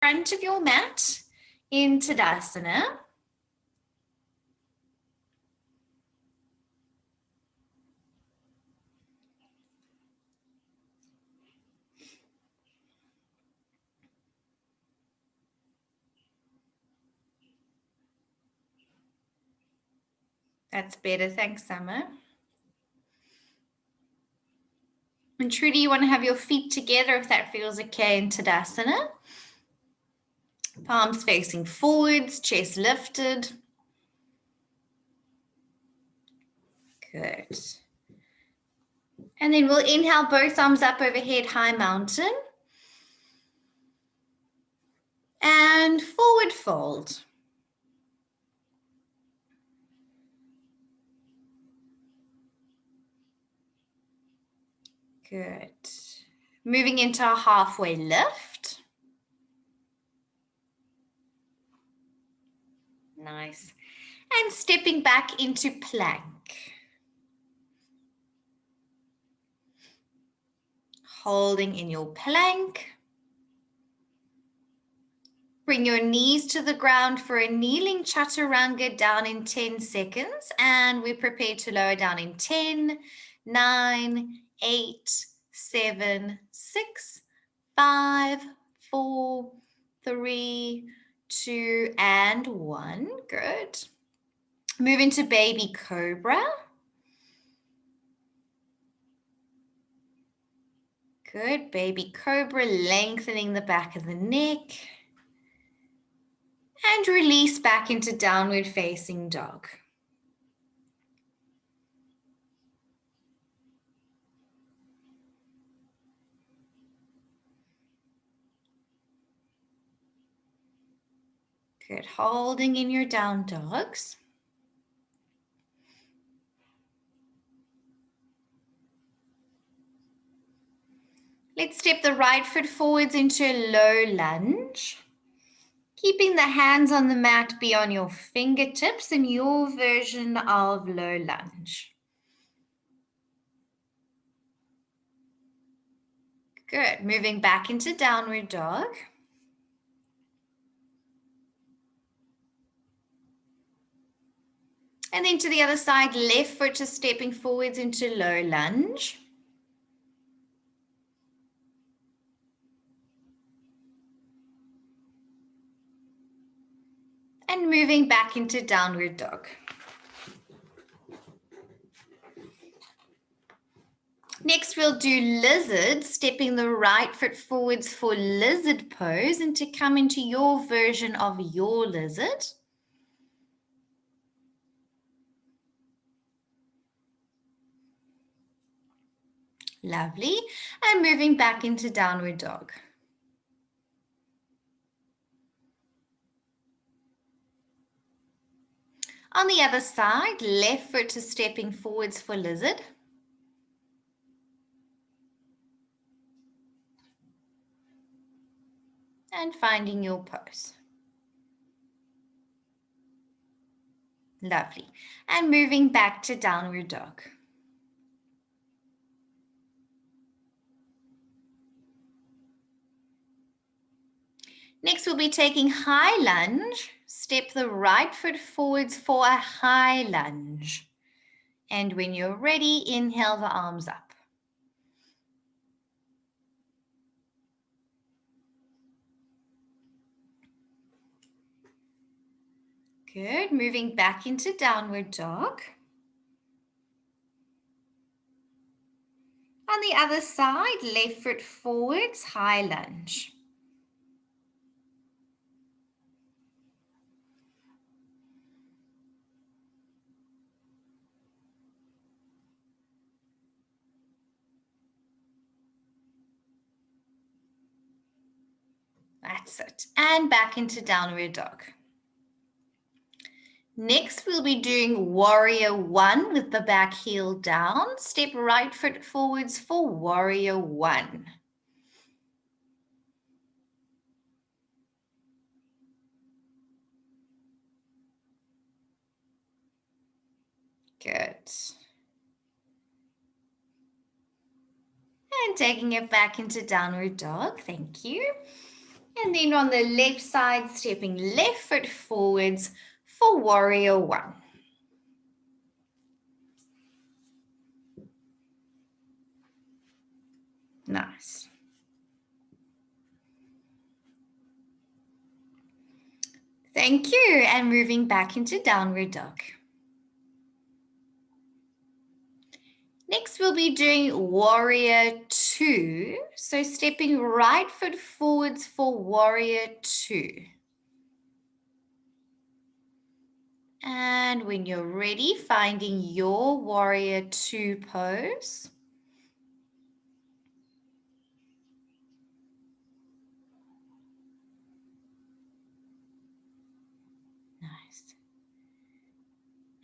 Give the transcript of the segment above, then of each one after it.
front of your mat in Tadasana. That's better. Thanks, Summer. And Trudy, you want to have your feet together if that feels okay in Tadasana. Palms facing forwards, chest lifted. Good. And then we'll inhale, both arms up overhead, high mountain. And forward fold. Good. Moving into a halfway lift. Nice. And stepping back into plank. Holding in your plank. Bring your knees to the ground for a kneeling chaturanga down in 10 seconds. And we prepare to lower down in 10, 9, 8, 7, 6, 5, 4, 3, 2, and 1. Good. Move into baby cobra. Good. Baby cobra, lengthening the back of the neck. And release back into downward facing dog. Good. Holding in your down dogs. Let's step the right foot forwards into a low lunge. Keeping the hands on the mat beyond your fingertips in your version of low lunge. Good. Moving back into downward dog. And then to the other side, left foot just stepping forwards into low lunge. And moving back into downward dog. Next, we'll do lizard, stepping the right foot forwards for lizard pose and to come into your version of your lizard. Lovely. And moving back into downward dog. On the other side, left foot is stepping forwards for lizard. And finding your pose. Lovely. And moving back to downward dog. Next, we'll be taking high lunge. Step the right foot forwards for a high lunge. And when you're ready, inhale the arms up. Good. Moving back into downward dog. On the other side, left foot forwards, high lunge. That's it. And back into downward dog. Next, we'll be doing warrior one with the back heel down. Step right foot forwards for warrior one. Good. And taking it back into downward dog. Thank you. And then on the left side, stepping left foot forwards for warrior one. Nice. Thank you. And moving back into downward dog. Next, we'll be doing warrior two. So stepping right foot forwards for warrior two. And when you're ready, finding your warrior two pose. Nice.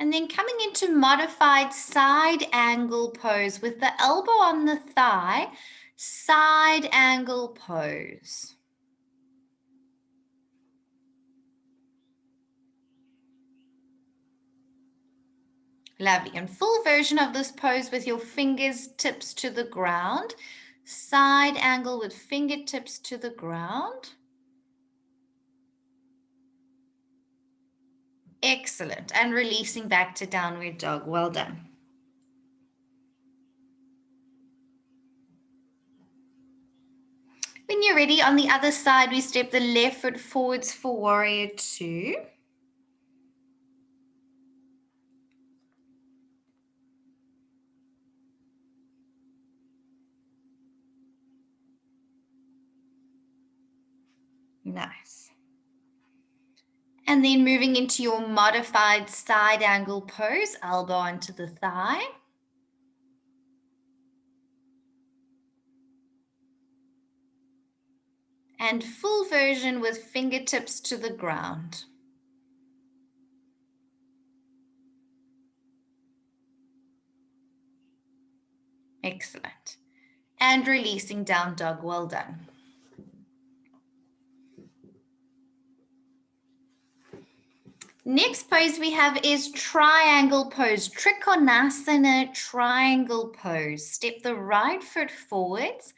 And then coming into modified side angle pose with the elbow on the thigh, side angle pose. Lovely. And full version of this pose with your fingers tips to the ground. Side angle with fingertips to the ground. Excellent. And releasing back to downward dog. Well done. When you're ready, on the other side, we step the left foot forwards for warrior two. Nice. And then moving into your modified side angle pose, elbow onto the thigh. And full version with fingertips to the ground. Excellent. And releasing down dog, well done. Next pose we have is triangle pose, Trikonasana triangle pose. Step the right foot forwards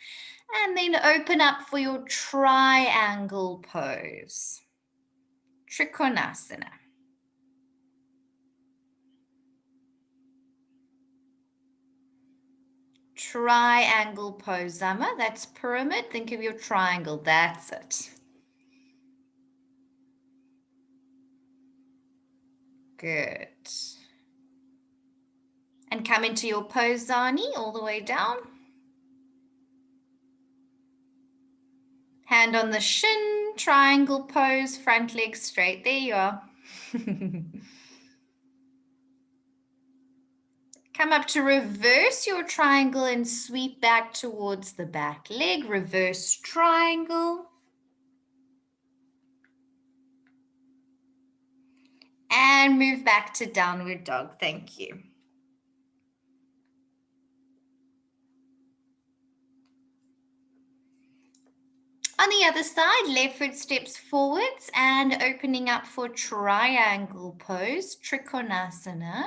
and then open up for your triangle pose, Trikonasana. Triangle pose, Zama. That's pyramid. Think of your triangle. That's it. Good. And come into your pose, Zani, all the way down. Hand on the shin, triangle pose, front leg straight. There you are. Come up to reverse your triangle and sweep back towards the back leg. Reverse triangle. And move back to downward dog. Thank you. On the other side, left foot steps forwards and opening up for triangle pose, Trikonasana.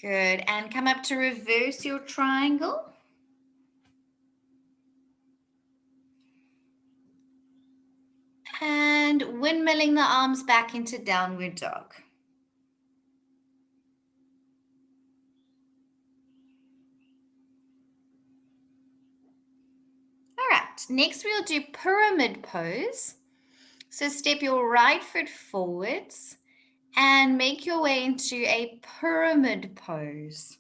Good, and come up to reverse your triangle. And windmilling the arms back into downward dog. All right, next we'll do pyramid pose. So step your right foot forwards and make your way into a pyramid pose.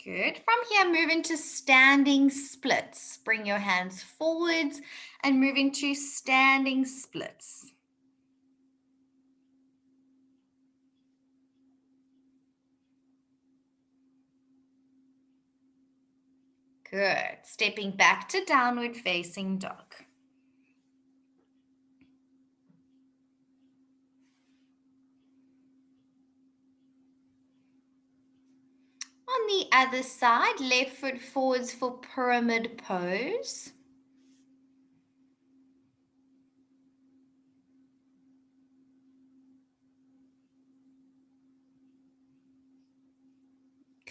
Good. From here, move into standing splits. Bring your hands forwards and move into standing splits. Good. Stepping back to downward facing dog. on the other side, left foot forwards for pyramid pose.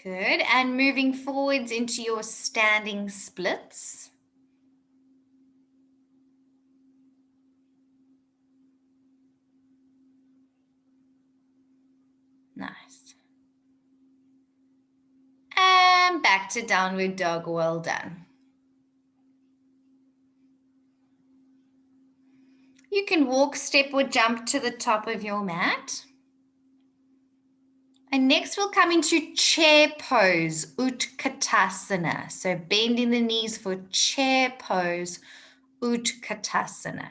Good, and moving forwards into your standing splits. Nice. And back to downward dog, well done. You can walk, step, or jump to the top of your mat. And next we'll come into chair pose, Utkatasana. So bending the knees for chair pose, Utkatasana.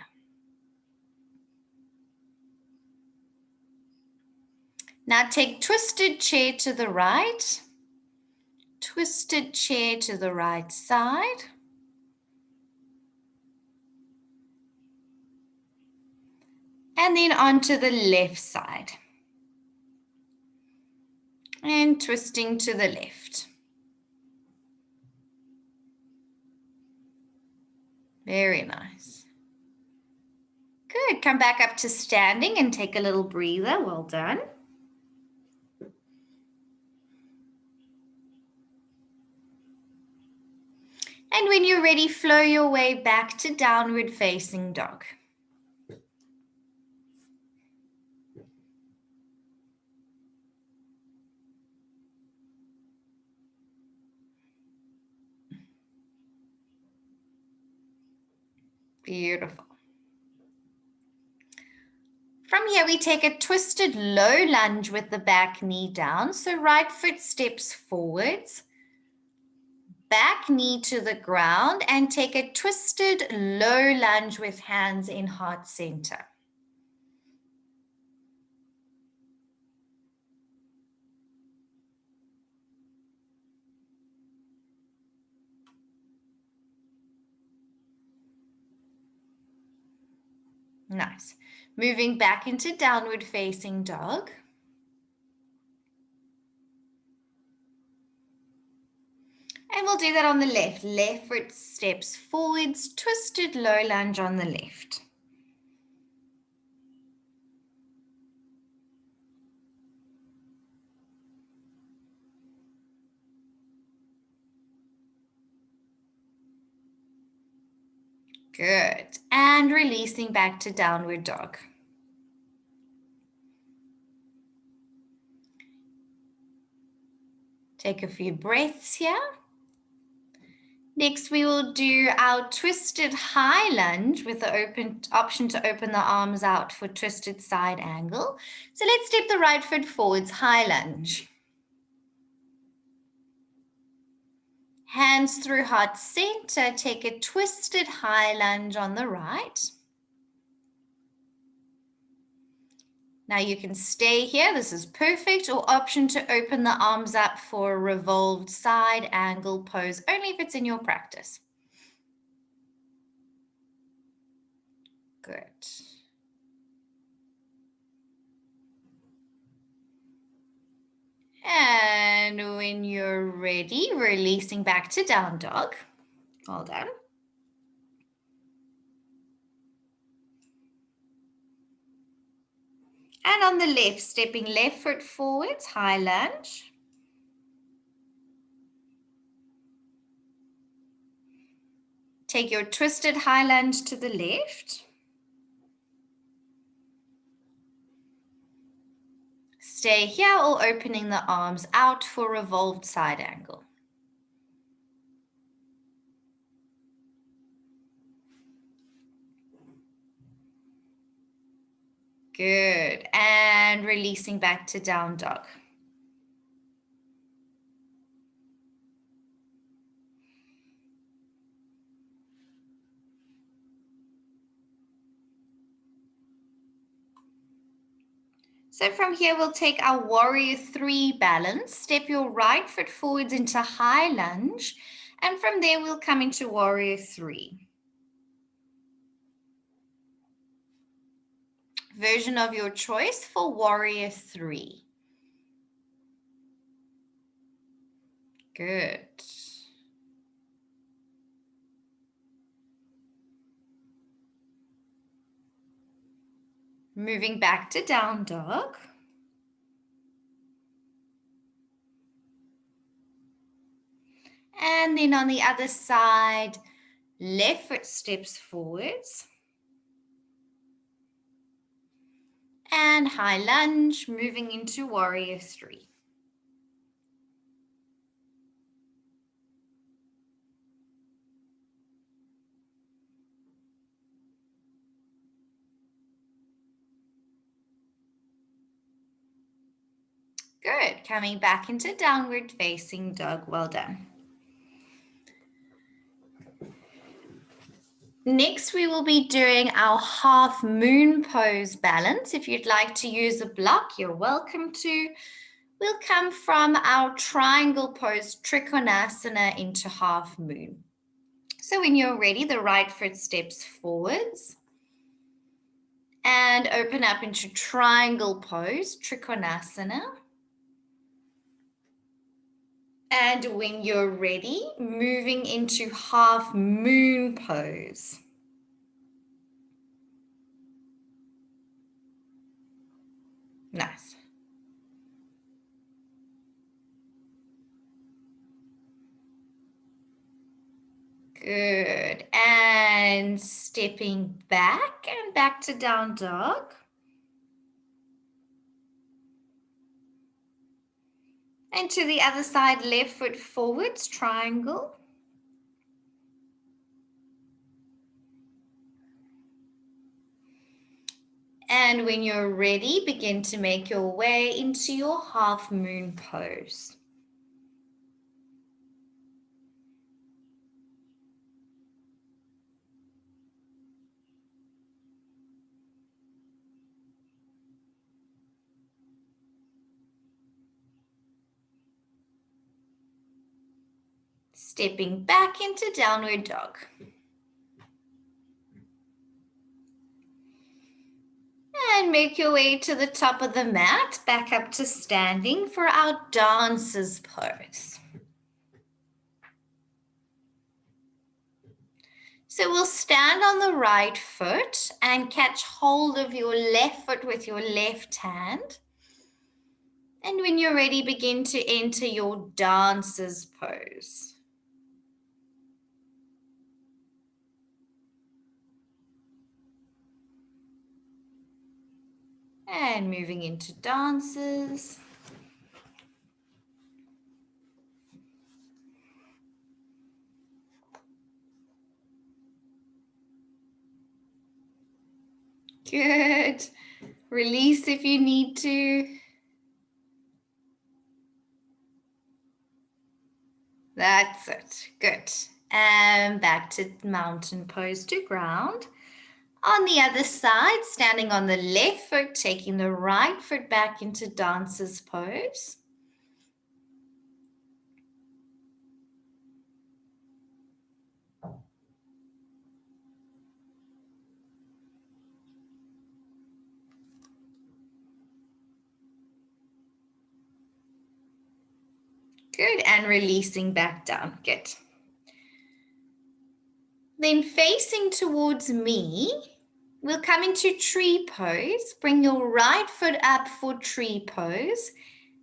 Now take twisted chair to the right, twisted chair to the right side. And then onto the left side. And twisting to the left. Very nice. Good. Come back up to standing and take a little breather. Well done. And when you're ready, flow your way back to downward facing dog. Beautiful. From here, we take a twisted low lunge with the back knee down. So right foot steps forwards, back knee to the ground, and take a twisted low lunge with hands in heart center. Nice. Moving back into downward facing dog. And we'll do that on the left. Left foot steps forwards, twisted low lunge on the left. Good. And releasing back to downward dog. Take a few breaths here. Next, we will do our twisted high lunge with the option to open the arms out for twisted side angle. So let's step the right foot forwards, high lunge. Hands through heart center, take a twisted high lunge on the right. Now you can stay here, this is perfect, or option to open the arms up for a revolved side angle pose, only if it's in your practice. Good. And when you're ready, releasing back to down dog. Well done. And on the left, stepping left foot forwards, high lunge. Take your twisted high lunge to the left. Stay here or opening the arms out for revolved side angle. Good. And releasing back to down dog. So from here, we'll take our warrior 3 balance. Step your right foot forwards into high lunge. And from there, we'll come into warrior 3. Version of your choice for warrior 3. Good. Moving back to down dog. And then on the other side, left foot steps forwards. And high lunge, moving into warrior three. Good. Coming back into downward facing dog. Well done. Next, we will be doing our half moon pose balance. If you'd like to use a block, you're welcome to. We'll come from our triangle pose, Trikonasana, into half moon. So when you're ready, the right foot steps forwards and open up into triangle pose, Trikonasana. And when you're ready, moving into half moon pose. Nice. Good. And stepping back and back to down dog. And to the other side, left foot forwards, triangle. And when you're ready, begin to make your way into your half moon pose. Stepping back into downward dog. And make your way to the top of the mat, back up to standing for our dancer's pose. So we'll stand on the right foot and catch hold of your left foot with your left hand. And when you're ready, begin to enter your dancer's pose. And moving into dances. Good. Release if you need to. That's it. Good. And back to mountain pose to ground. On the other side, standing on the left foot, taking the right foot back into dancer's pose. Good, and releasing back down. Good. Then facing towards me, we'll come into tree pose. Bring your right foot up for tree pose.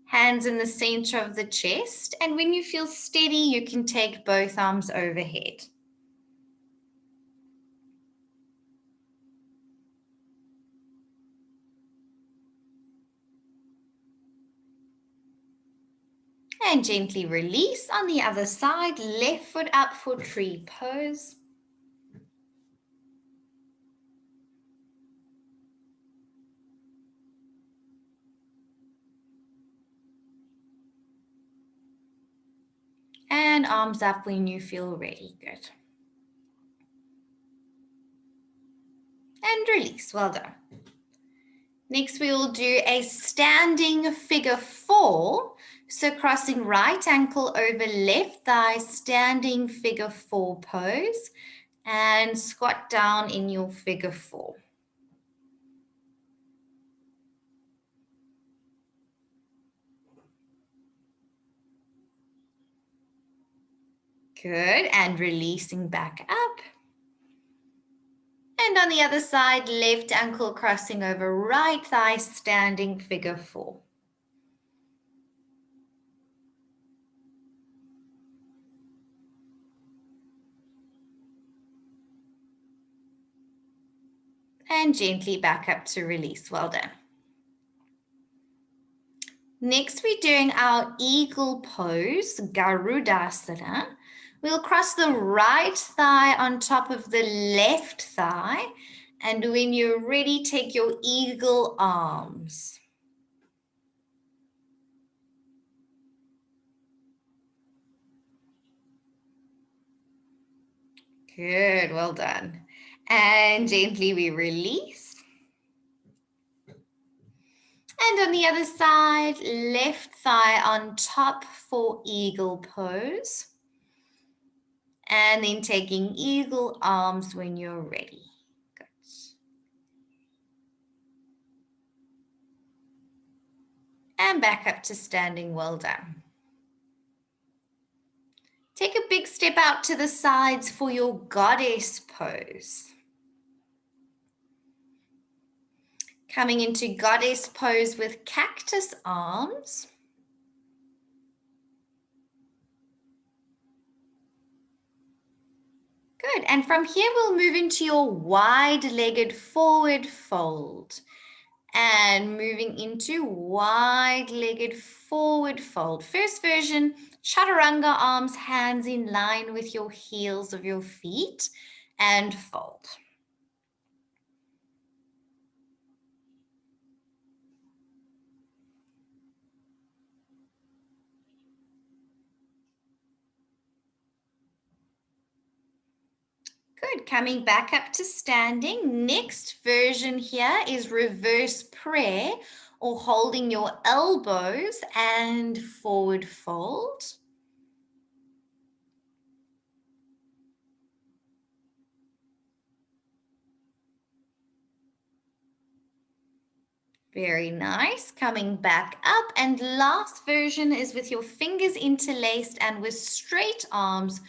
Hands in the center of the chest. And when you feel steady, you can take both arms overhead. And gently release on the other side, left foot up for tree pose. And arms up when you feel ready. Good. And release. Well done. Next, we will do a standing figure four. So crossing right ankle over left thigh, standing figure four pose, and squat down in your figure four. Good, and releasing back up. And on the other side, left ankle crossing over right thigh, standing figure 4. And gently back up to release. Well done. Next, we're doing our eagle pose, Garudasana. We'll cross the right thigh on top of the left thigh. And when you're ready, take your eagle arms. Good, well done. And gently we release. And on the other side, left thigh on top for eagle pose. And then taking eagle arms when you're ready. Good. And back up to standing, well done. Take a big step out to the sides for your goddess pose. Coming into goddess pose with cactus arms. Good, and from here we'll move into your wide-legged forward fold. And moving into wide-legged forward fold. First version, chaturanga arms, hands in line with your heels of your feet and fold. Good, coming back up to standing. Next version here is reverse prayer or holding your elbows and forward fold. Very nice. Coming back up. And last version is with your fingers interlaced and with straight arms,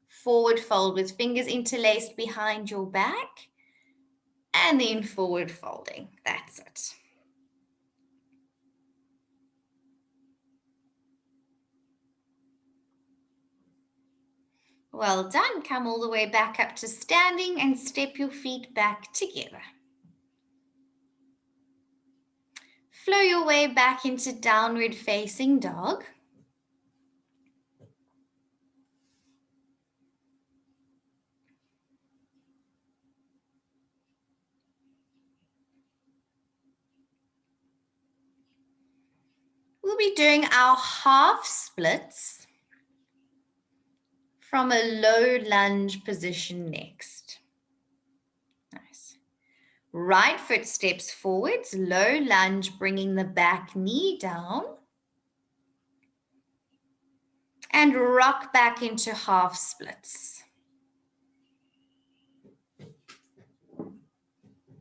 forward fold with fingers interlaced behind your back. And then forward folding. That's it. Well done. Come all the way back up to standing and step your feet back together. Flow your way back into downward facing dog. We'll be doing our half splits from a low lunge position next. Nice. Right foot steps forwards, low lunge, bringing the back knee down. And rock back into half splits.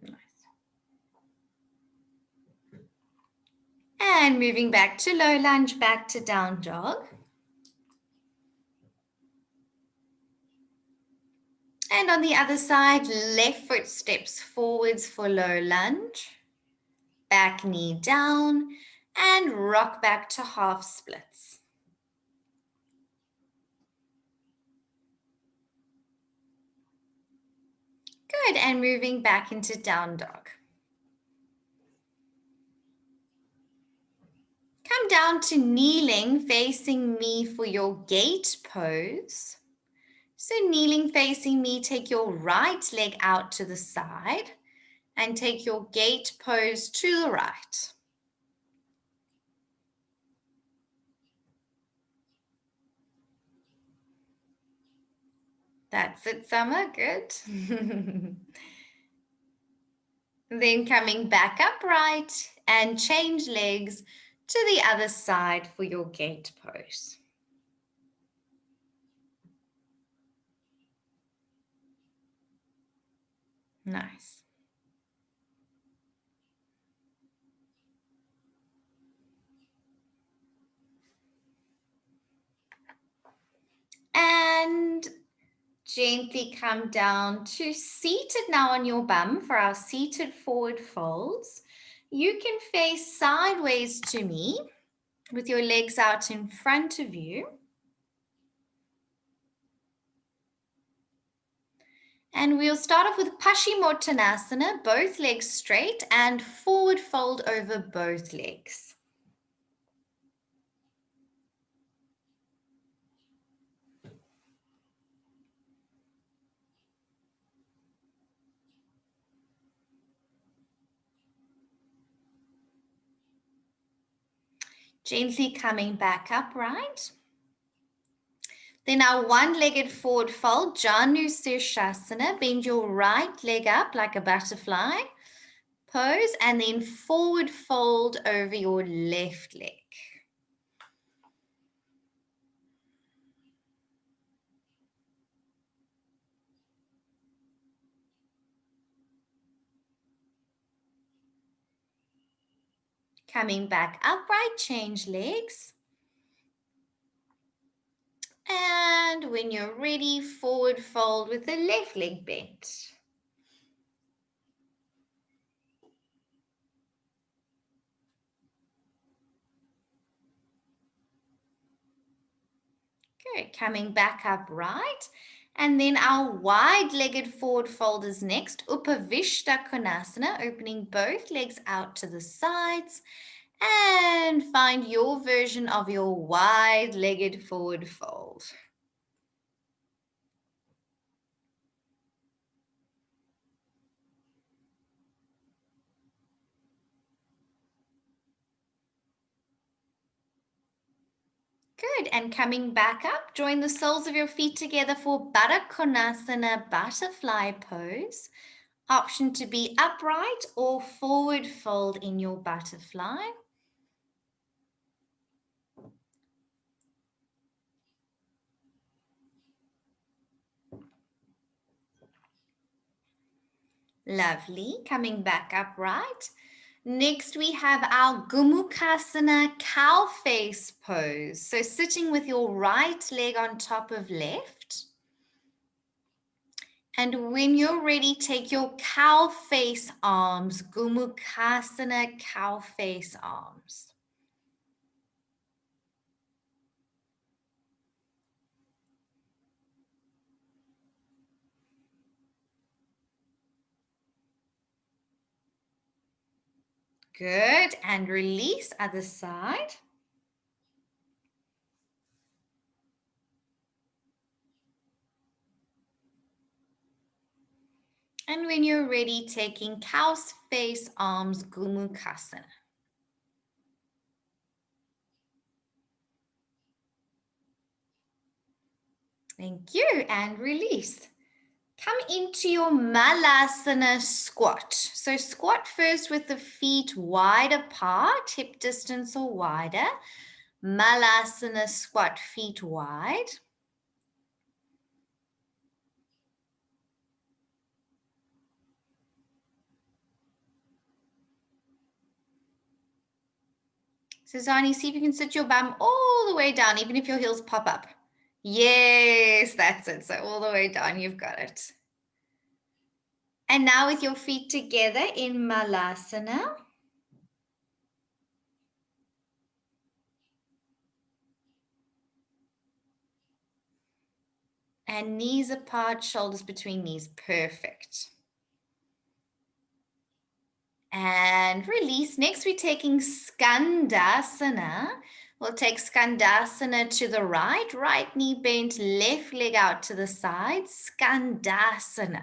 Nice. And moving back to low lunge, back to down dog. And on the other side, left foot steps forwards for low lunge. Back knee down and rock back to half splits. Good, and moving back into down dog. Come down to kneeling, facing me for your gate pose. So kneeling facing me, take your right leg out to the side and take your gate pose to the right. That's it, Summer, good. Then coming back upright and change legs to the other side for your gate pose. Nice. And And gently come down to seated now on your bum for our seated forward folds. You can face sideways to me with your legs out in front of you. And we'll start off with Paschimottanasana, both legs straight and forward fold over both legs. Gently coming back upright. Then our one-legged forward fold, Janu Sirsasana. Bend your right leg up like a butterfly pose and then forward fold over your left leg. Coming back upright, change legs. And when you're ready, forward fold with the left leg bent. Good, coming back upright. And then our wide-legged forward fold is next, Upavishta Konasana, opening both legs out to the sides. And find your version of your wide-legged forward fold. Good, and coming back up, join the soles of your feet together for Baddha Konasana, butterfly pose. Option to be upright or forward fold in your butterfly. Lovely, coming back upright. Next, we have our Gomukhasana cow face pose. So sitting with your right leg on top of left. And when you're ready, take your cow face arms, Gomukhasana cow face arms. Good, and release other side. And when you're ready, taking cow's face arms, Gomukhasana. Thank you, and release. Come into your Malasana squat. So squat first with the feet wide apart, hip distance or wider. Malasana squat, feet wide. So Zani, see if you can sit your bum all the way down, even if your heels pop up. Yes, that's it. So all the way down, you've got it. And now with your feet together in Malasana. And knees apart, shoulders between knees. Perfect. And release. Next, we're taking Skandasana. We'll take Skandasana to the right knee bent, left leg out to the side. Skandasana.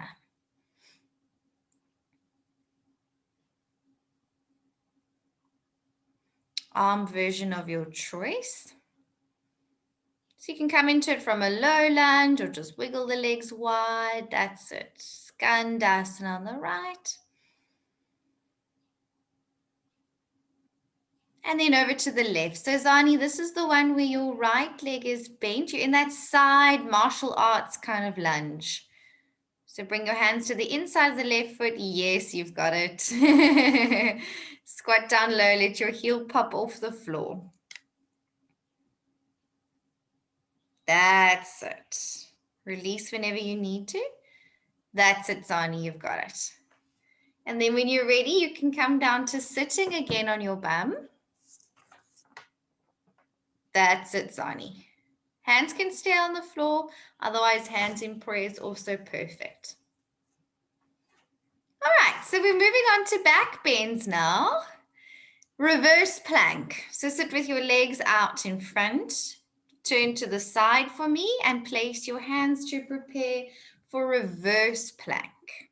Arm version of your choice. So you can come into it from a low lunge or just wiggle the legs wide. That's it. Skandasana on the right. And then over to the left. So Zani, this is the one where your right leg is bent. You're in that side martial arts kind of lunge. So bring your hands to the inside of the left foot. Yes, you've got it. Squat down low. Let your heel pop off the floor. That's it. Release whenever you need to. That's it, Zani, you've got it. And then when you're ready, you can come down to sitting again on your bum. That's it, Zani. Hands can stay on the floor, otherwise hands in prayer is also perfect. All right, so we're moving on to back bends now. Reverse plank. So sit with your legs out in front. Turn to the side for me and place your hands to prepare for reverse plank.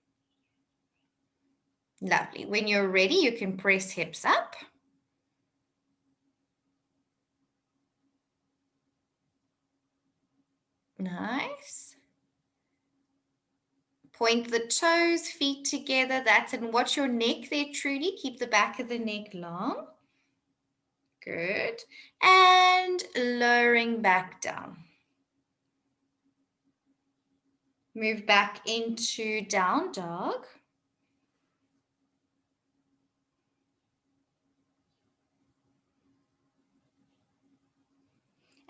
Lovely. When you're ready, you can press hips up. Nice. Point the toes, feet together. That's it. And watch your neck there, Trudy. Keep the back of the neck long. Good. And lowering back down. Move back into down dog.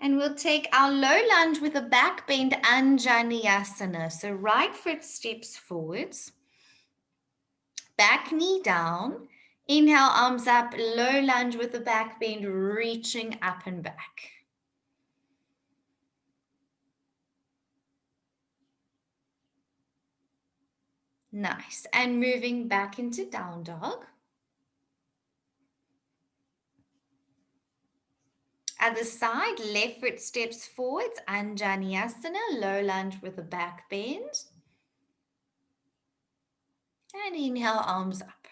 And we'll take our low lunge with a back bend Anjaneyasana. So right foot steps forwards, back knee down. Inhale, arms up, low lunge with the back bend, reaching up and back. Nice. And moving back into down dog. Other side, left foot steps forwards, Anjaneyasana, low lunge with a back bend. And inhale, arms up.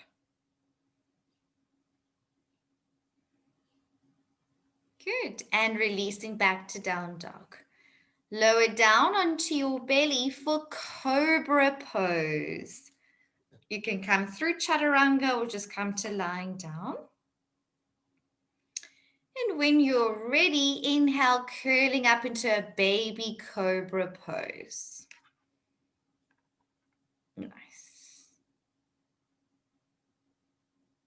Good. And releasing back to down dog. Lower down onto your belly for cobra pose. You can come through chaturanga or just come to lying down. And when you're ready, inhale, curling up into a baby cobra pose. Nice.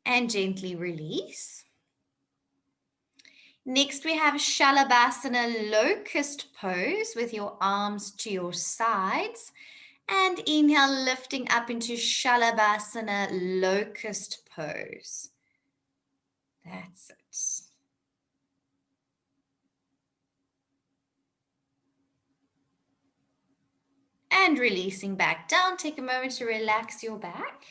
And gently release. Next, we have Shalabhasana locust pose with your arms to your sides. And inhale, lifting up into Shalabhasana locust pose. That's it. And releasing back down. Take a moment to relax your back.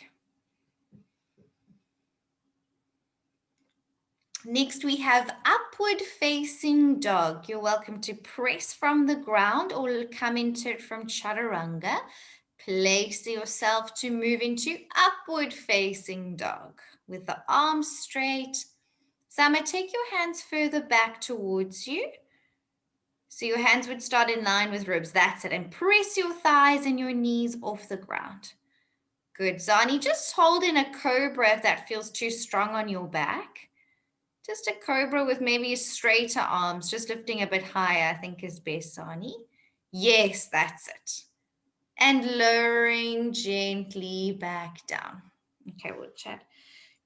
Next, we have upward facing dog. You're welcome to press from the ground or come into it from chaturanga. Place yourself to move into upward facing dog with the arms straight. Sama, take your hands further back towards you. So your hands would start in line with ribs. That's it. And press your thighs and your knees off the ground. Good. Zani, just hold in a cobra if that feels too strong on your back. Just a cobra with maybe straighter arms, just lifting a bit higher, I think is best, Zani. Yes, that's it. And lowering gently back down. Okay, we'll chat.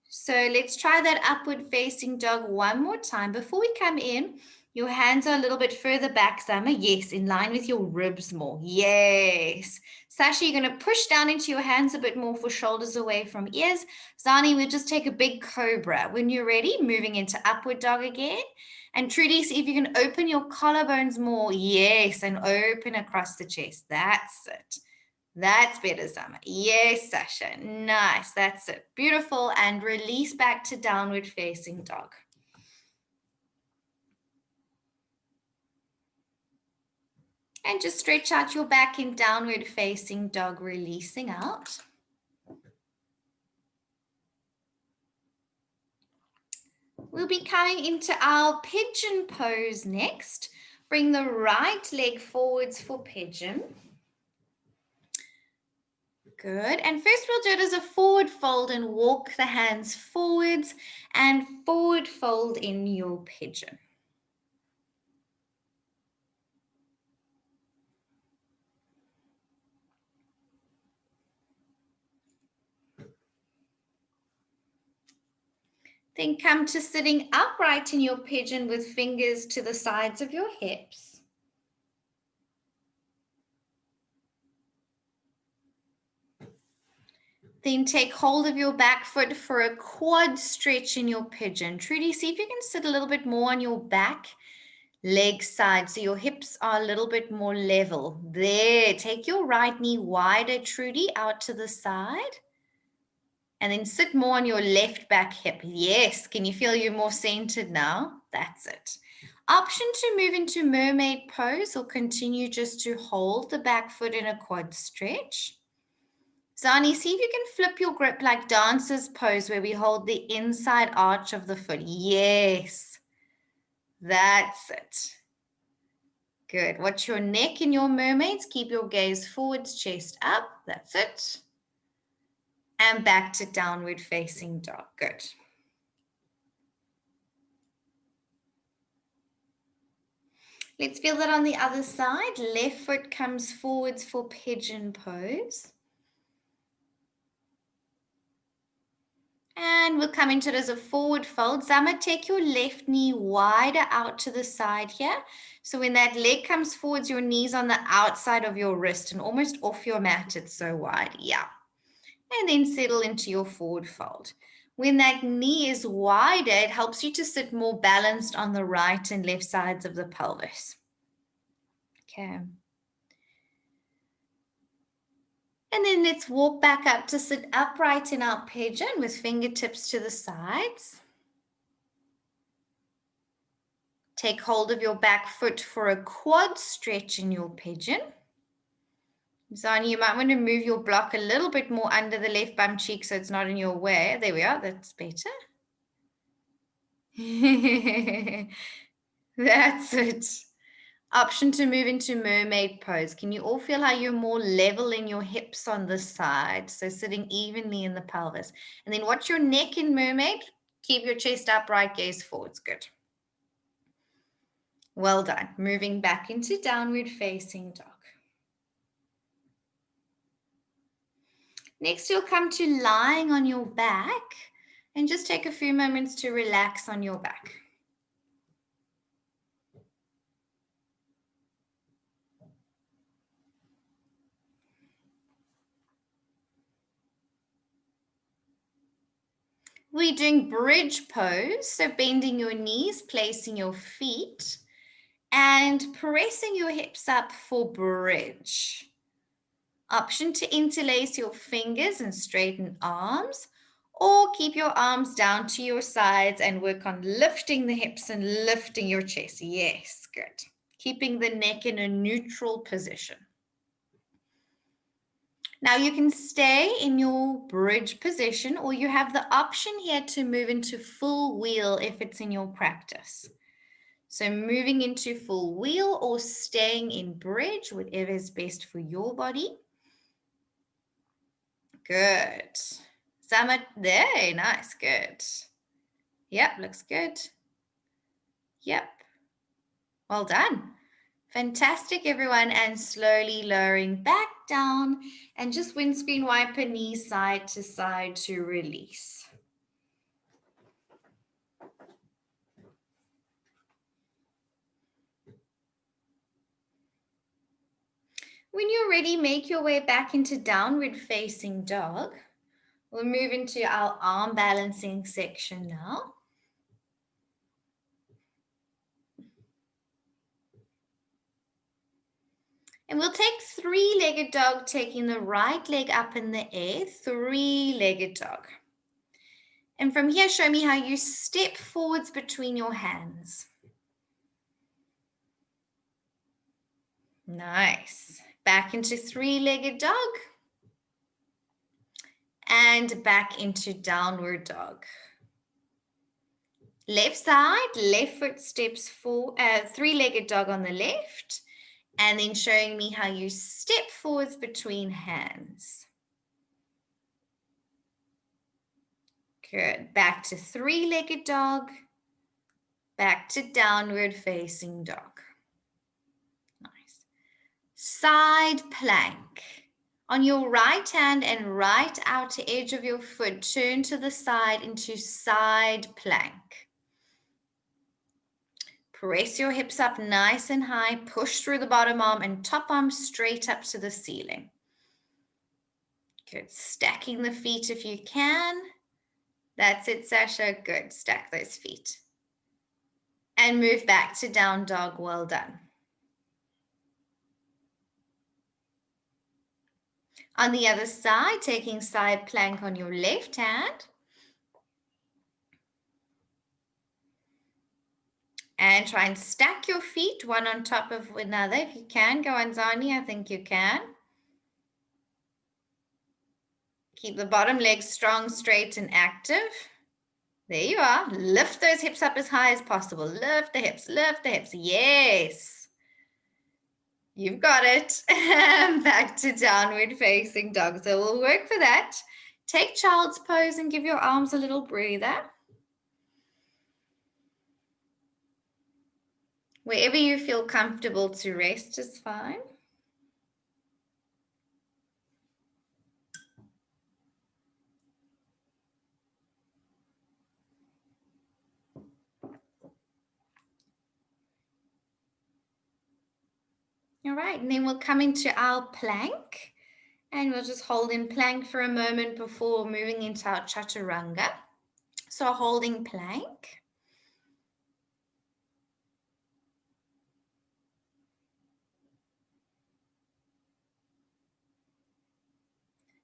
So let's try that upward facing dog one more time. Before we come in, your hands are a little bit further back, Sama. Yes, in line with your ribs more. Yes. Sasha, you're going to push down into your hands a bit more for shoulders away from ears. Zani, we'll just take a big cobra. When you're ready, moving into upward dog again. And Trudy, see if you can open your collarbones more. Yes, and open across the chest. That's it. That's better, Sama. Yes, Sasha. Nice. That's it. Beautiful. And release back to downward facing dog. And just stretch out your back in downward facing dog, releasing out. We'll be coming into our pigeon pose next. Bring the right leg forwards for pigeon. Good. And first we'll do it as a forward fold and walk the hands forwards and forward fold in your pigeon. Then come to sitting upright in your pigeon with fingers to the sides of your hips. Then take hold of your back foot for a quad stretch in your pigeon. Trudy, see if you can sit a little bit more on your back leg side so your hips are a little bit more level. There, take your right knee wider, Trudy, out to the side. And then sit more on your left back hip. Yes, can you feel you're more centered now? That's it. Option to move into mermaid pose or continue just to hold the back foot in a quad stretch. Zani, see if you can flip your grip like dancer's pose where we hold the inside arch of the foot. Yes, that's it. Good. Watch your neck in your mermaids. Keep your gaze forwards, chest up. That's it. And back to downward facing dog. Good. Let's feel that on the other side. Left foot comes forwards for pigeon pose. And we'll come into it as a forward fold. Zama, take your left knee wider out to the side here. So when that leg comes forwards, your knee's on the outside of your wrist and almost off your mat. It's so wide. Yeah. And then settle into your forward fold. When that knee is wider, it helps you to sit more balanced on the right and left sides of the pelvis. Okay. And then let's walk back up to sit upright in our pigeon with fingertips to the sides. Take hold of your back foot for a quad stretch in your pigeon. Zani, you might want to move your block a little bit more under the left bum cheek so it's not in your way. There we are. That's better. That's it. Option to move into mermaid pose. Can you all feel how you're more level in your hips on this side? So sitting evenly in the pelvis. And then watch your neck in mermaid. Keep your chest upright, gaze forwards. Good. Well done. Moving back into downward facing dog. Next, you'll come to lying on your back and just take a few moments to relax on your back. We're doing bridge pose, so bending your knees, placing your feet, and pressing your hips up for bridge. Option to interlace your fingers and straighten arms, or keep your arms down to your sides and work on lifting the hips and lifting your chest. Yes, good. Keeping the neck in a neutral position. Now you can stay in your bridge position, or you have the option here to move into full wheel if it's in your practice. So moving into full wheel or staying in bridge, whatever is best for your body. Good. Zama, there, nice, good. Yep, looks good. Yep. Well done. Fantastic, everyone. And slowly lowering back down and just windscreen wiper knees side to release. When you're ready, make your way back into downward facing dog. We'll move into our arm balancing section now. And we'll take three-legged dog, taking the right leg up in the air, three-legged dog. And from here, show me how you step forwards between your hands. Nice. Back into three-legged dog. And back into downward dog. Left side, left foot steps forward, three-legged dog on the left. And then showing me how you step forwards between hands. Good. Back to three-legged dog. Back to downward facing dog. Nice. Side plank. On your right hand and right outer edge of your foot, turn to the side into side plank. Press your hips up nice and high, push through the bottom arm and top arm straight up to the ceiling. Good. Stacking the feet if you can. That's it, Sasha. Good. Stack those feet. And move back to down dog. Well done. On the other side, taking side plank on your left hand. And try and stack your feet one on top of another. If you can, go on, Zani. I think you can. Keep the bottom leg strong, straight, and active. There you are. Lift those hips up as high as possible. Lift the hips, lift the hips. Yes. You've got it. Back to downward facing dog. So we'll work for that. Take child's pose and give your arms a little breather. Wherever you feel comfortable to rest is fine. All right, and then we'll come into our plank. And we'll just hold in plank for a moment before moving into our chaturanga. So holding plank.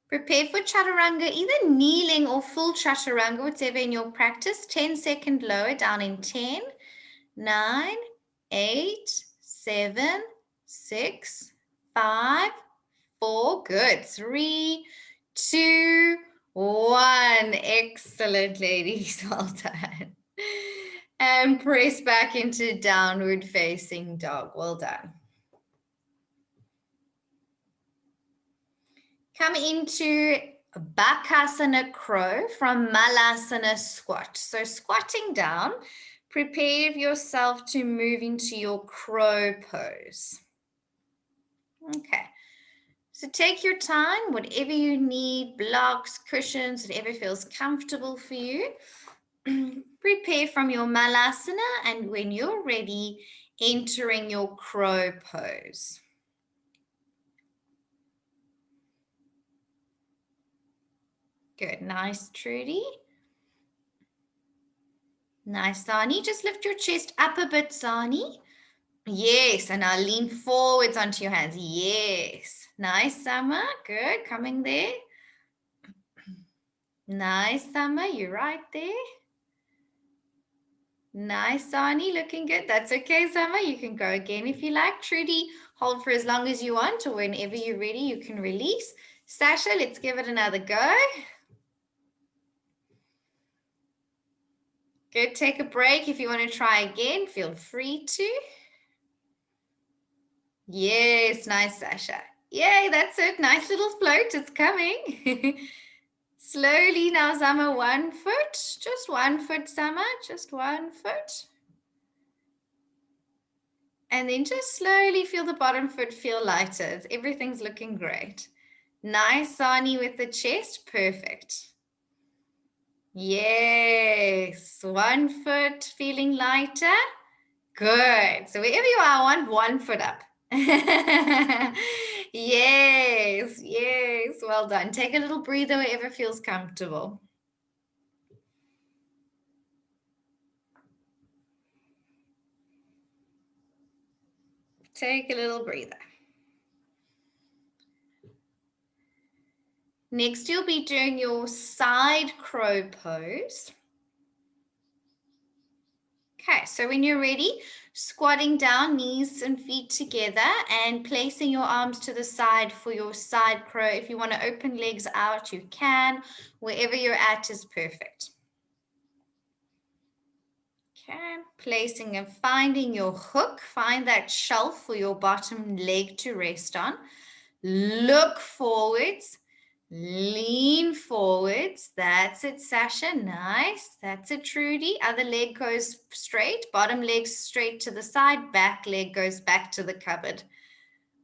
Prepare for chaturanga, either kneeling or full chaturanga, whatever in your practice. 10-second lower down in 10, 9, 8, 7, 6, 5, 4. Good. 3, 2, 1. Excellent, ladies. Well done. And press back into downward facing dog. Well done. Come into Bakasana crow from Malasana squat. So squatting down, prepare yourself to move into your crow pose. Okay. So take your time, whatever you need, blocks, cushions, whatever feels comfortable for you. Prepare from your Malasana, and when you're ready, entering your crow pose. Good. Nice, Trudy. Nice, Zani. Just lift your chest up a bit, Zani. Yes, and now lean forwards onto your hands. Yes. Nice, Summer. Good. Coming there. Nice, Summer. You're right there. Nice, Zani. Looking good. That's okay, Summer. You can go again if you like. Trudy, hold for as long as you want, or whenever you're ready, you can release. Sasha, let's give it another go. Good. Take a break. If you want to try again, feel free to. Yes, nice, Sasha. Yay, that's it. Nice little float. It's coming. Slowly now, Summer, 1 foot. Just 1 foot, Summer. Just 1 foot. And then just slowly feel the bottom foot feel lighter. Everything's looking great. Nice, Zani, with the chest. Perfect. Yes. 1 foot feeling lighter. Good. So wherever you are, I want 1 foot up. Yes, yes. Well done. Take a little breather wherever feels comfortable. Take a little breather. Next, you'll be doing your side crow pose. Okay, so when you're ready, squatting down, knees and feet together, and placing your arms to the side for your side crow. If you want to open legs out, you can. Wherever you're at is perfect. Okay, placing and finding your hook. Find that shelf for your bottom leg to rest on. Look forwards. Lean forwards. That's it, Sasha. Nice. That's it, Trudy. Other leg goes straight. Bottom leg straight to the side. Back leg goes back to the cupboard.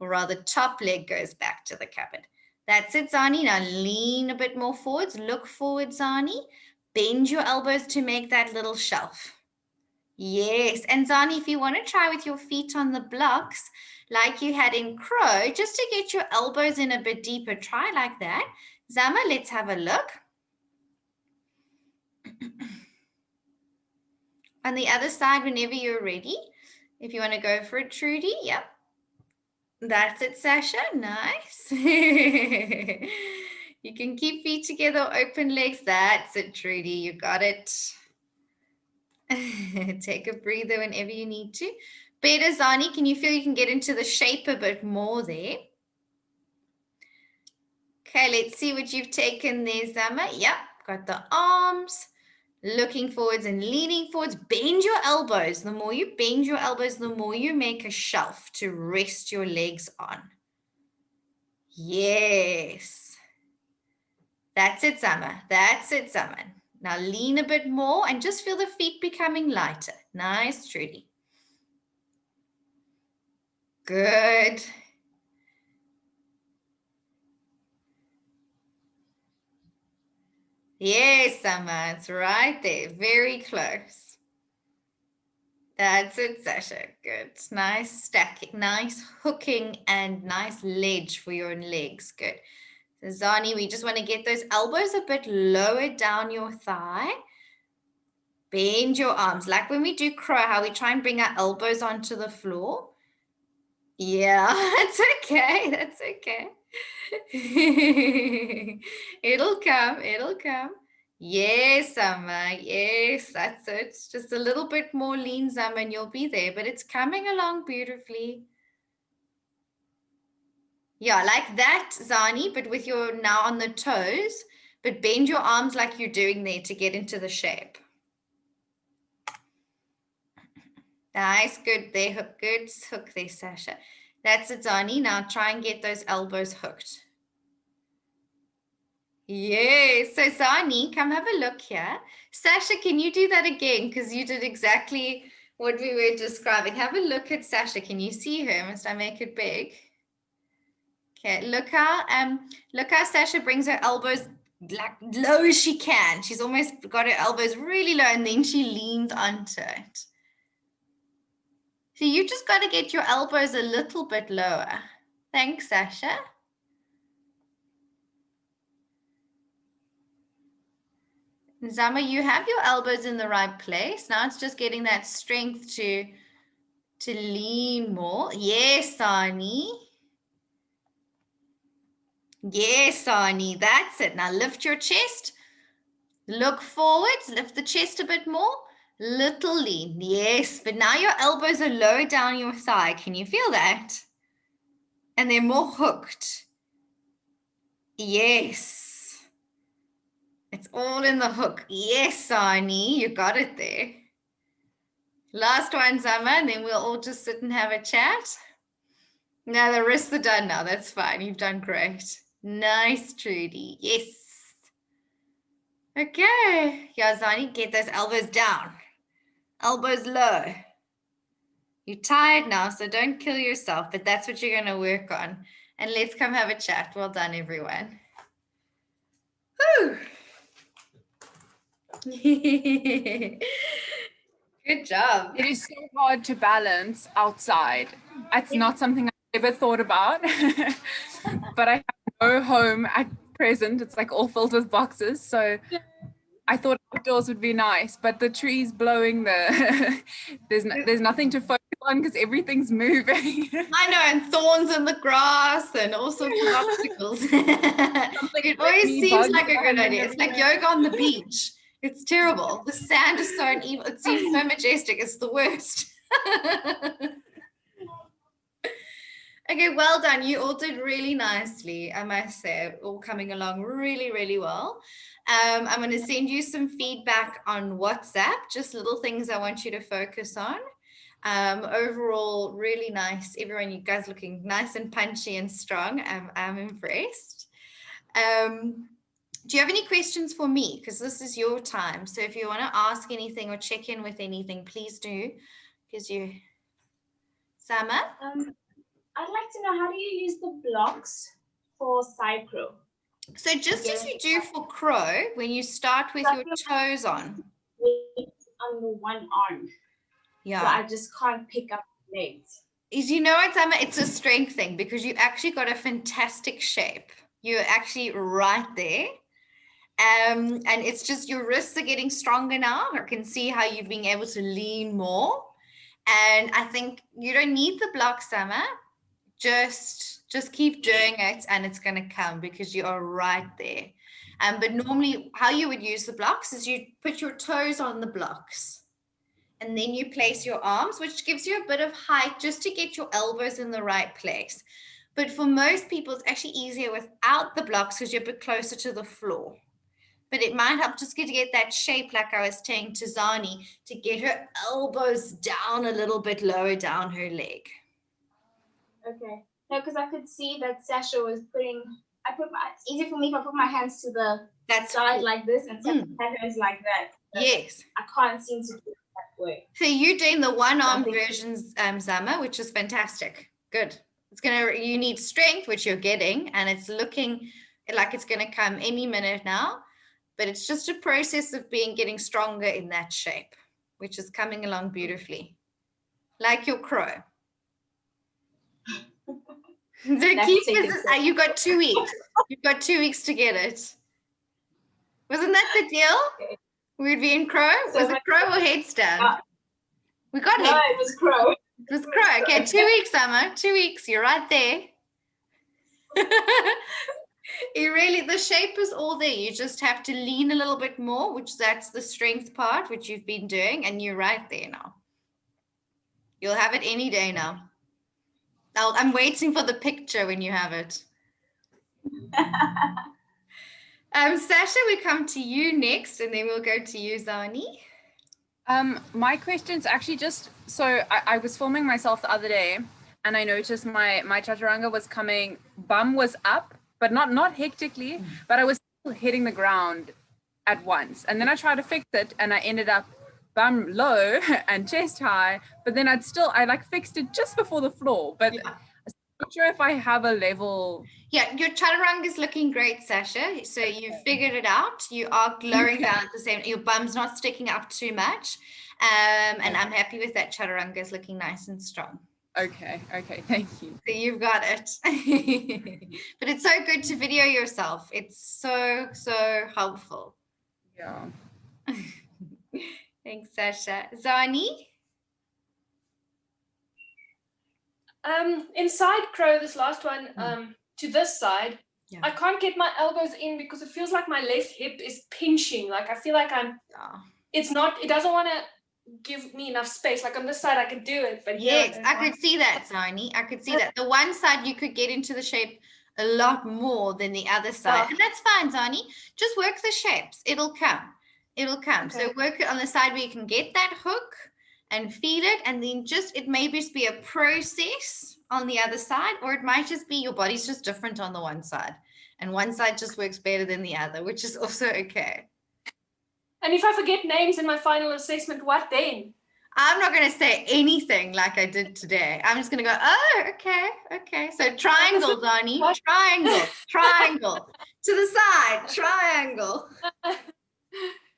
Or rather, top leg goes back to the cupboard. That's it, Zani. Now lean a bit more forwards. Look forward, Zani. Bend your elbows to make that little shelf. Yes. And Zani, if you want to try with your feet on the blocks, like you had in crow, just to get your elbows in a bit deeper, try like that. Zama, let's have a look. On the other side, whenever you're ready, if you want to go for it, Trudy, yep. That's it, Sasha, nice. You can keep feet together, open legs, that's it, Trudy, you got it. Take a breather whenever you need to. Better, Zani, can you feel you can get into the shape a bit more there? Okay, let's see what you've taken there, Zama. Yep, got the arms. Looking forwards and leaning forwards. Bend your elbows. The more you bend your elbows, the more you make a shelf to rest your legs on. Yes. That's it, Zama. That's it, Zama. Now lean a bit more and just feel the feet becoming lighter. Nice, Trudy. Good. Yes, Zama. It's right there. Very close. That's it, Sasha. Good. Nice stacking, nice hooking, and nice ledge for your legs. Good. So Zani, we just want to get those elbows a bit lower down your thigh. Bend your arms. Like when we do crow, how we try and bring our elbows onto the floor. Yeah, it's okay. That's okay. It'll come. It'll come. Yes, Amma. Yes, that's it. Just a little bit more lean, Zama, and you'll be there. But it's coming along beautifully. Yeah, like that, Zani, but with your now on the toes. But bend your arms like you're doing there to get into the shape. Nice, good there, hook, good hook there, Sasha. That's it, Zani. Now try and get those elbows hooked. Yes. So Zani, come have a look here. Sasha, can you do that again? Because you did exactly what we were describing. Have a look at Sasha. Can you see her? Must I make it big? Okay, look how Sasha brings her elbows like low as she can. She's almost got her elbows really low and then she leans onto it. So you just got to get your elbows a little bit lower. Thanks, Sasha. Zama, you have your elbows in the right place. Now it's just getting that strength to lean more. Yes, Sani. Yes, Sani. That's it. Now lift your chest. Look forwards. Lift the chest a bit more. Little lean. Yes, but now your elbows are lower down your thigh. Can you feel that? And they're more hooked. Yes. It's all in the hook. Yes, Sani, you got it there. Last one, Zama, and then we'll all just sit and have a chat. Now the wrists are done now. That's fine. You've done great. Nice, Trudy. Yes. Okay. Yeah, Zani, get those elbows down. Elbows low. You're tired now, so don't kill yourself, but that's what you're going to work on. And let's come have a chat. Well done, everyone. Woo! Good job. It is so hard to balance outside. It's not something I've ever thought about, but I have no home at present. It's like all filled with boxes. So I thought outdoors would be nice, but the trees blowing, there's nothing to focus on because everything's moving. I know, and thorns in the grass and all sorts of obstacles. It always seems like a good idea. It's like yoga on the beach. It's terrible. The sand is so uneven. It seems so majestic. It's the worst. Okay, well done. You all did really nicely, I must say. All coming along really, really well. I'm going to send you some feedback on WhatsApp, just little things I want you to focus on. Overall, really nice. Everyone, you guys looking nice and punchy and strong. I'm impressed. Do you have any questions for me? Because this is your time. So if you want to ask anything or check in with anything, please do. Because you, Sama? I'd like to know, how do you use the blocks for side crow? So just as you do for crow, when you start with your toes on. On the one arm. Yeah. So I just can't pick up legs. You know what, Sama? It's a strength thing because you actually got a fantastic shape. You're actually right there. And it's just your wrists are getting stronger now. I can see how you've been able to lean more. And I think you don't need the block, Summer. Just keep doing it and it's going to come because you are right there. But normally how you would use the blocks is you put your toes on the blocks and then you place your arms, which gives you a bit of height just to get your elbows in the right place. But for most people, it's actually easier without the blocks because you're a bit closer to the floor. But it might help just to get that shape, like I was saying to Zani, to get her elbows down a little bit lower down her leg. Okay. No, because I could see that Sasha was putting. It's easy for me if I put my hands to the side like this, and Sasha had hers like that. Yes. I can't seem to do it that way. So you're doing the one-arm versions, Zama, which is fantastic. Good. You need strength, which you're getting, and it's looking like it's going to come any minute now. But it's just a process of getting stronger in that shape, which is coming along beautifully. Like your crow. You've got 2 weeks. You've got 2 weeks to get it. Wasn't that the deal? We'd be in crow? Was it crow or headstand? We got it. No, it was crow. It was crow. Okay, 2 weeks, Summer. 2 weeks. You're right there. The shape is all there. You just have to lean a little bit more, that's the strength part, which you've been doing, and you're right there now. You'll have it any day now. I'm waiting for the picture when you have it. Sasha, we come to you next, and then we'll go to you, Zani. My question's actually just, so I was filming myself the other day, and I noticed my chaturanga was coming, bum was up, but not hectically, but I was still hitting the ground at once. And then I tried to fix it, and I ended up bum low and chest high, but then I fixed it just before the floor, but I'm not sure if I have a level. Yeah, your chaturanga is looking great, Sasha. So you've figured it out. You are lowering down at the same, your bum's not sticking up too much. And I'm happy with that. Chaturanga is looking nice and strong. Okay, thank you. So you've got it. But it's so good to video yourself. It's so helpful. Yeah. Thanks, Sasha. Zani? Inside crow, this last one, to this side, I can't get my elbows in because it feels like my left hip is pinching. Like I feel like it doesn't want to give me enough space. Like on this side I could do it, but yes, I could see that, Zani. I could see that. The one side you could get into the shape a lot more than the other side. And that's fine, Zani. Just work the shapes. It'll come. Okay. So work it on the side where you can get that hook and feel it, and then it may just be a process on the other side, or it might just be your body's just different on the one side, and one side just works better than the other, which is also okay. And if I forget names in my final assessment, what then? I'm not going to say anything like I did today. I'm just going to go, oh, okay. So triangle, Zani, triangle. To the side, triangle.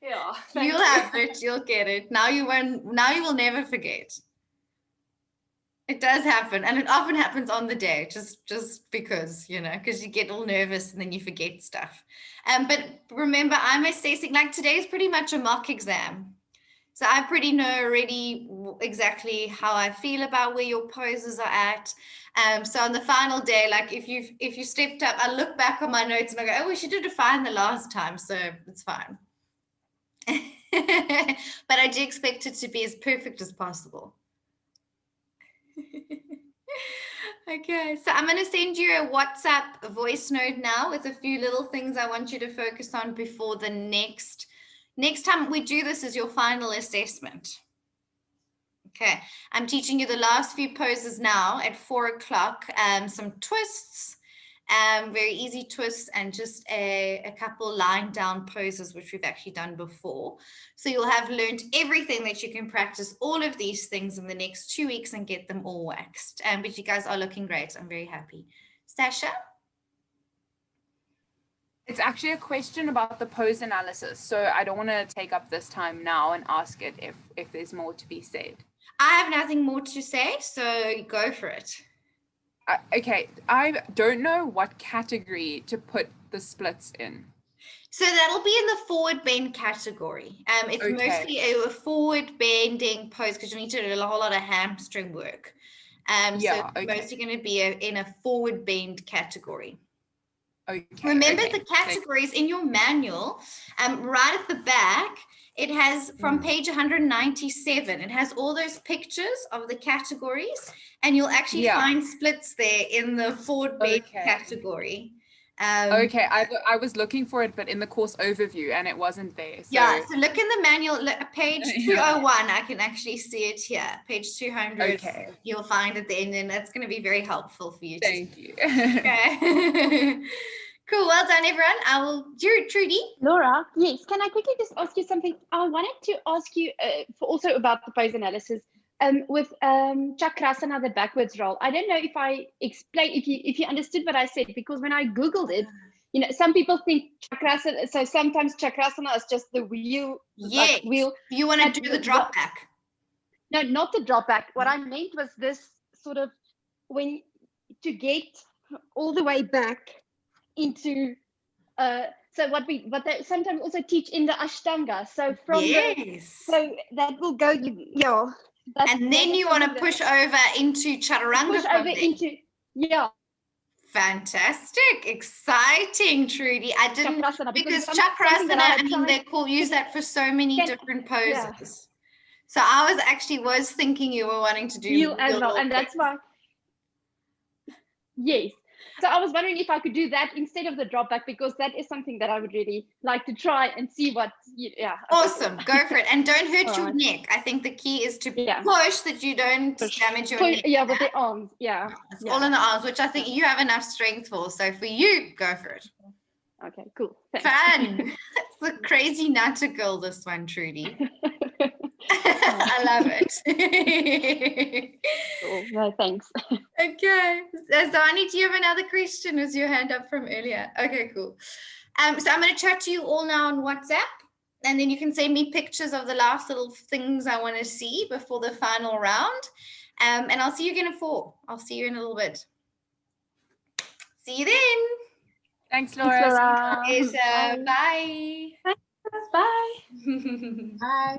Yeah. You'll have it. You'll get it. Now you will never forget. It does happen, and it often happens on the day, just because, because you get all nervous and then you forget stuff. But remember, I'm assessing, like today is pretty much a mock exam. So I pretty know already exactly how I feel about where your poses are at. So on the final day, like if you stepped up, I look back on my notes and I go, oh, we should have defined the last time, so it's fine. But I do expect it to be as perfect as possible. Okay, so I'm going to send you a WhatsApp voice note now with a few little things I want you to focus on before the next time we do this is your final assessment. Okay, I'm teaching you the last few poses now at 4 o'clock, some twists, very easy twists, and just a couple lying down poses, which we've actually done before. So you'll have learned everything that you can practice all of these things in the next 2 weeks and get them all waxed. But you guys are looking great. I'm very happy. Sasha? It's actually a question about the pose analysis. So I don't want to take up this time now and ask it if there's more to be said. I have nothing more to say, so go for it. Okay, I don't know what category to put the splits in. So that'll be in the forward bend category. It's Okay. mostly a forward bending pose because you need to do a whole lot of hamstring work. So it's mostly going to be in a forward bend category. Okay. Remember the categories in your manual, right at the back, it has from page 197, it has all those pictures of the categories, and you'll actually find splits there in the forward bend category. Okay, I was looking for it, but in the course overview, and it wasn't there. So. Yeah, so look in the manual, page 201, I can actually see it here. Page 200, you'll find it there, and then that's going to be very helpful for you. Thank you. Okay. Cool, well done, everyone. I will do Trudy. Laura, yes, can I quickly just ask you something? I wanted to ask you also about the pose analysis. With Chakrasana, the backwards roll. I don't know if I explained, if you understood what I said, because when I Googled it, you know, some people think Chakrasana, so sometimes Chakrasana is just the wheel. Yes, like wheel. You want to do the drop back. No, not the drop back. What I meant was this sort of, when to get all the way back into, so what they sometimes also teach in the Ashtanga. So from so that will go, and then you want to push over into Chaturanga. Push over into, Fantastic, exciting, Trudy. I didn't, because Chakrasana, I mean, they use that for so many different poses. Yeah. So I was thinking you were wanting to do you as well, and that's why. Yes. So I was wondering if I could do that instead of the drop back, because that is something that I would really like to try and see what, Awesome. Go for it. And don't hurt your neck. I think the key is to push that you don't damage your neck. Yeah, with the arms. Yeah. It's all in the arms, which I think you have enough strength for. So for you, go for it. Okay, cool. Thanks. Fun. It's a crazy Natter girl, this one, Trudy. I love it. Cool. No, thanks. Okay. Zani, do you have another question? Was your hand up from earlier? Okay, cool. So I'm going to chat to you all now on WhatsApp, and then you can send me pictures of the last little things I want to see before the final round. And I'll see you again at 4. I'll see you in a little bit. See you then. Thanks, Laura. Bye. Bye. Bye.